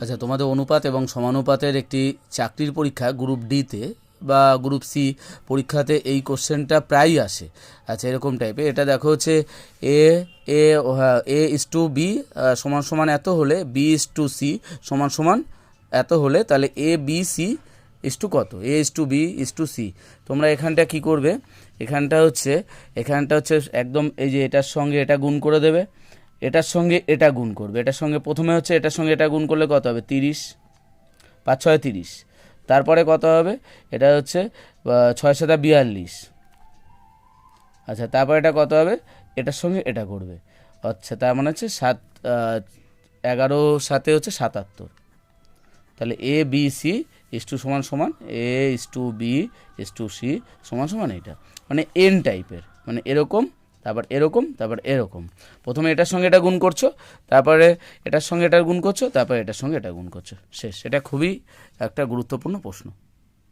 আচ্ছা, তোমাদের অনুপাত এবং সমানুপাতের একটি চাকরির পরীক্ষা গ্রুপ ডিতে বা গ্রুপ সি পরীক্ষাতে এই কোশ্চেনটা প্রায়ই আসে। আচ্ছা, এরকম টাইপের এটা দেখো হচ্ছে এ এ এ ইস টু বি সমান সমান এত হলে বি ইস টু সি সমান সমান এত হলে তাহলে A B C is to কত, A is to B is to C. তোমরা এখানটা কি করবে, এখানটা হচ্ছে একদম এই যে এটার সঙ্গে এটা গুণ করে দেবে, এটার সঙ্গে এটা গুণ করবে, এটার সঙ্গে প্রথমে হচ্ছে এটার সঙ্গে এটা গুণ করলে কত হবে 30, 5 6 30, তারপরে কত হবে এটা হচ্ছে 6 7 42। আচ্ছা, তারপরে এটা কত হবে, এটার সঙ্গে এটা করবে, আচ্ছা তার মানে হচ্ছে 11 সাথে হচ্ছে 77। তাহলে A B C is to সমান সমান A is to B is to C সমান সমান এইটা, মানে এন টাইপের, মানে এরকম তারপর এরকম তারপর এরকম। প্রথমে এটার সঙ্গে এটা গুণ করছো, তারপরে এটার সঙ্গে এটা গুণ করছো, তারপরে এটার সঙ্গে এটা গুণ করছো, শেষ। এটা খুবই একটা গুরুত্বপূর্ণ প্রশ্ন।